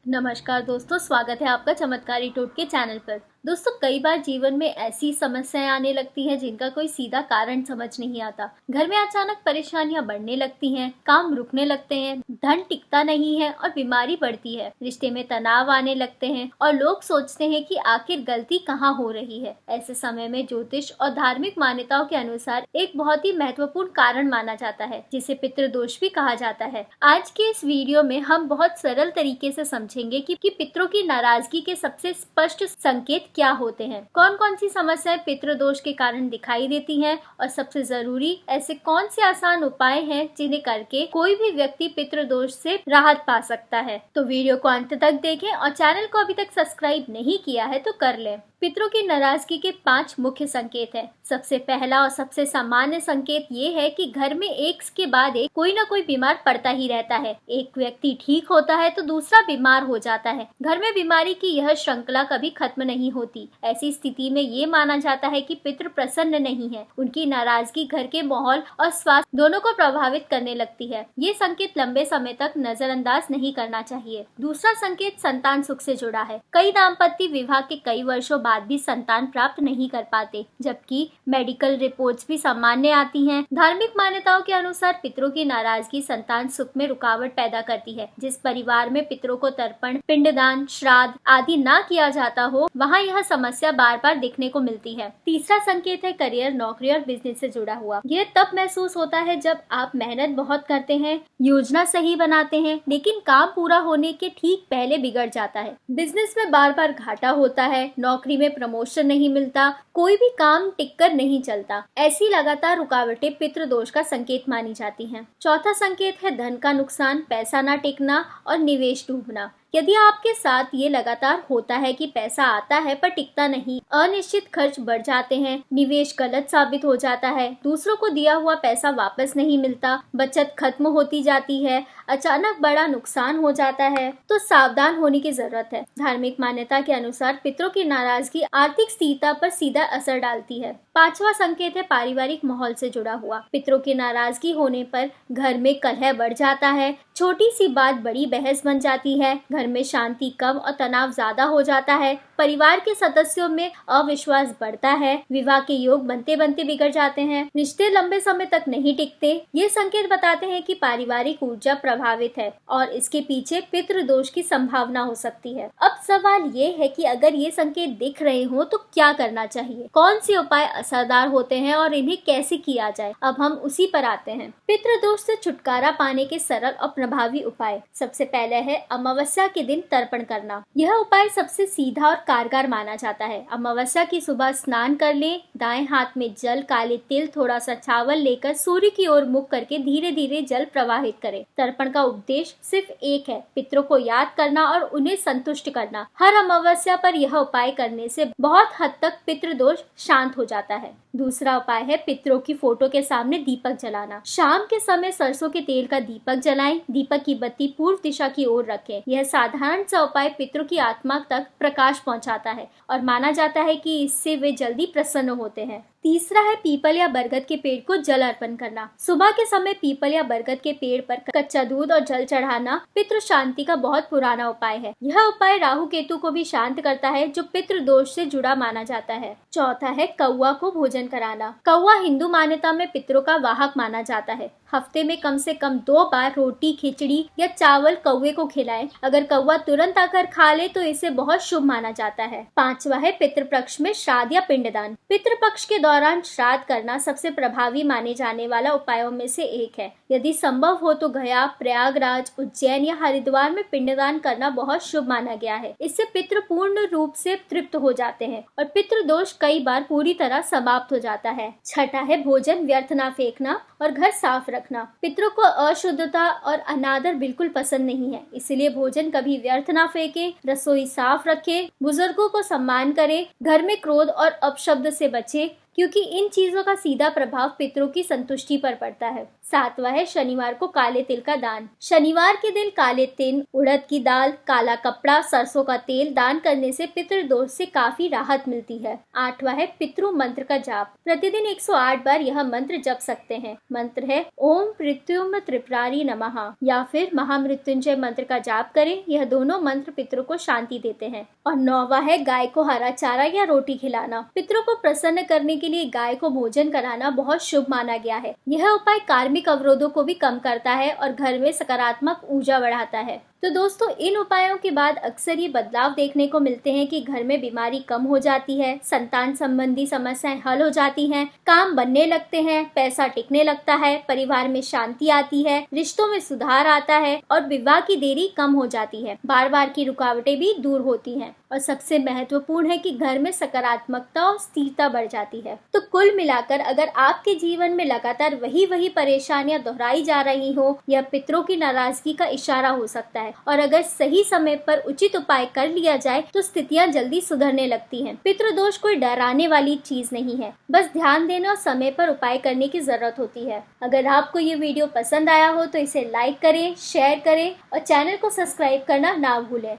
नमस्कार दोस्तों, स्वागत है आपका चमत्कारी टोटके चैनल पर। दोस्तों, कई बार जीवन में ऐसी समस्याएं आने लगती हैं जिनका कोई सीधा कारण समझ नहीं आता। घर में अचानक परेशानियां बढ़ने लगती हैं, काम रुकने लगते हैं, धन टिकता नहीं है और बीमारी बढ़ती है। रिश्ते में तनाव आने लगते हैं और लोग सोचते हैं कि आखिर गलती कहाँ हो रही है। ऐसे समय में ज्योतिष और धार्मिक मान्यताओं के अनुसार एक बहुत ही महत्वपूर्ण कारण माना जाता है, जिसे पितृदोष भी कहा जाता है। आज के इस वीडियो में हम बहुत सरल तरीके से समझेंगे कि पितरों की नाराजगी के सबसे स्पष्ट संकेत क्या होते हैं, कौन कौन सी समस्याएं पितृदोष के कारण दिखाई देती हैं और सबसे जरूरी ऐसे कौन से आसान उपाय हैं जिन्हें करके कोई भी व्यक्ति पितृदोष से राहत पा सकता है। तो वीडियो को अंत तक देखें और चैनल को अभी तक सब्सक्राइब नहीं किया है तो कर लें। पितरों की नाराजगी के 5 मुख्य संकेत हैं। सबसे पहला और सबसे सामान्य संकेत ये है कि घर में एक के बाद एक कोई ना कोई बीमार पड़ता ही रहता है। एक व्यक्ति ठीक होता है तो दूसरा बीमार हो जाता है। घर में बीमारी की यह श्रृंखला कभी खत्म नहीं होती। ऐसी स्थिति में ये माना जाता है कि पितृ प्रसन्न नहीं है। उनकी नाराजगी घर के माहौल और स्वास्थ्य दोनों को प्रभावित करने लगती है। ये संकेत लंबे समय तक नजरअंदाज नहीं करना चाहिए। दूसरा संकेत संतान सुख से जुड़ा है। कई दाम्पत्य विवाह के कई वर्षों बाद भी संतान प्राप्त नहीं कर पाते, जबकि मेडिकल रिपोर्ट्स भी सामान्य आती हैं। धार्मिक मान्यताओं के अनुसार पितरों की नाराजगी संतान सुख में रुकावट पैदा करती है। जिस परिवार में पितरों को तर्पण, पिंडदान, श्राद्ध आदि ना किया जाता हो, वहाँ यह समस्या बार बार दिखने को मिलती है। तीसरा संकेत है करियर, नौकरी और बिजनेस से जुड़ा हुआ। यह तब महसूस होता है जब आप मेहनत बहुत करते हैं, योजना सही बनाते हैं, लेकिन काम पूरा होने के ठीक पहले बिगड़ जाता है। बिजनेस में बार बार घाटा होता है, नौकरी में प्रमोशन नहीं मिलता, कोई भी काम टिककर नहीं चलता। ऐसी लगातार रुकावटें पितृदोष का संकेत मानी जाती हैं। चौथा संकेत है धन का नुकसान, पैसा ना टिकना और निवेश डूबना। यदि आपके साथ ये लगातार होता है कि पैसा आता है पर टिकता नहीं, अनिश्चित खर्च बढ़ जाते हैं, निवेश गलत साबित हो जाता है, दूसरों को दिया हुआ पैसा वापस नहीं मिलता, बचत खत्म होती जाती है, अचानक बड़ा नुकसान हो जाता है, तो सावधान होने की जरूरत है। धार्मिक मान्यता के अनुसार पितरों की नाराजगी आर्थिक स्थिरता पर सीधा असर डालती है। पांचवा संकेत है पारिवारिक माहौल से जुड़ा हुआ। पितरों की नाराजगी होने पर घर में कलह बढ़ जाता है, छोटी सी बात बड़ी बहस बन जाती है, घर में शांति कम और तनाव ज्यादा हो जाता है, परिवार के सदस्यों में अविश्वास बढ़ता है, विवाह के योग बनते बनते बिगड़ जाते हैं, रिश्ते लंबे समय तक नहीं टिकते। ये संकेत बताते हैं कि पारिवारिक ऊर्जा प्रभावित है और इसके पीछे पितृदोष की संभावना हो सकती है। अब सवाल ये है कि अगर ये संकेत दिख रहे हो तो क्या करना चाहिए, कौन से उपाय असरदार होते हैं और इन्हें कैसे किया जाए। अब हम उसी पर आते हैं। पितृदोष से छुटकारा पाने के सरल और प्रभावी उपाय। सबसे पहले है अमावस्या के दिन तर्पण करना। यह उपाय सबसे सीधा और कारगर माना जाता है। अमावस्या की सुबह स्नान कर लें, दाएं हाथ में जल, काले तिल, थोड़ा सा चावल लेकर सूर्य की ओर मुख करके धीरे धीरे जल प्रवाहित करें। तर्पण का उद्देश्य सिर्फ एक है, पितरों को याद करना और उन्हें संतुष्ट करना। हर अमावस्या पर यह उपाय करने से बहुत हद तक पितृदोष शांत हो जाता है। दूसरा उपाय है पितरों की फोटो के सामने दीपक जलाना। शाम के समय सरसों के तेल का दीपक जलाएं, दीपक की बत्ती पूर्व दिशा की ओर रखें। यह साधारण सा उपाय पितरों की आत्मा तक प्रकाश पहुंचाता है और माना जाता है कि इससे वे जल्दी प्रसन्न होते हैं। तीसरा है पीपल या बरगद के पेड़ को जल अर्पण करना। सुबह के समय पीपल या बरगद के पेड़ पर कच्चा दूध और जल चढ़ाना पितृ शांति का बहुत पुराना उपाय है। यह उपाय राहु केतु को भी शांत करता है, जो पितृ दोष से जुड़ा माना जाता है। चौथा है कौवा को भोजन कराना। कौवा हिंदू मान्यता में पितरों का वाहक माना जाता है। हफ्ते में कम से कम 2 बार रोटी, खिचड़ी या चावल कौवे को खिलाएं। अगर कौवा तुरंत आकर खा ले तो इसे बहुत शुभ माना जाता है। पांचवा है पितृपक्ष में श्राद्ध या पिंडदान। पितृपक्ष के दौरान श्राद्ध करना सबसे प्रभावी माने जाने वाला उपायों में से एक है। यदि संभव हो तो गया, प्रयागराज, उज्जैन या हरिद्वार में पिंडदान करना बहुत शुभ माना गया है। इससे पितृ पूर्ण रूप से तृप्त हो जाते हैं और पितृदोष कई बार पूरी तरह समाप्त हो जाता है। छठा है भोजन व्यर्थ न फेंकना और घर साफ रखना। पितरों को अशुद्धता और अनादर बिल्कुल पसंद नहीं है, इसलिए भोजन कभी व्यर्थ ना फेंके, रसोई साफ रखे, बुजुर्गों को सम्मान करे, घर में क्रोध और अपशब्द से बचे, क्योंकि इन चीजों का सीधा प्रभाव पितरों की संतुष्टि पर पड़ता है। 7वां है शनिवार को काले तिल का दान। शनिवार के दिन काले तिल, उड़द की दाल, काला कपड़ा, सरसों का तेल दान करने से पितृदोष से काफी राहत मिलती है। 8वां है पितृ मंत्र का जाप। प्रतिदिन 108 बार यह मंत्र जप सकते हैं। मंत्र है ओम मृत्युम त्रिपुरारी नमः या फिर महामृत्युंजय मंत्र का जाप करें। यह दोनों मंत्र पितरों को शांति देते हैं। और 9वां है गाय को हरा चारा या रोटी खिलाना। पितरों को प्रसन्न करने के लिए गाय को भोजन कराना बहुत शुभ माना गया है। यह उपाय कार्मिक अवरोधों को भी कम करता है और घर में सकारात्मक ऊर्जा बढ़ाता है। तो दोस्तों, इन उपायों के बाद अक्सर ये बदलाव देखने को मिलते हैं कि घर में बीमारी कम हो जाती है, संतान संबंधी समस्याएं हल हो जाती हैं, काम बनने लगते हैं, पैसा टिकने लगता है, परिवार में शांति आती है, रिश्तों में सुधार आता है और विवाह की देरी कम हो जाती है। बार बार की रुकावटें भी दूर होती हैं और सबसे महत्वपूर्ण है कि घर में सकारात्मकता और स्थिरता बढ़ जाती है। तो कुल मिलाकर अगर आपके जीवन में लगातार वही परेशानियां दोहराई जा रही हो, यह पितरों की नाराजगी का इशारा हो सकता है। और अगर सही समय पर उचित उपाय कर लिया जाए तो स्थितियां जल्दी सुधरने लगती हैं। पितृदोष कोई डराने वाली चीज नहीं है, बस ध्यान देने और समय पर उपाय करने की जरूरत होती है। अगर आपको ये वीडियो पसंद आया हो तो इसे लाइक करें, शेयर करें और चैनल को सब्सक्राइब करना ना भूलें।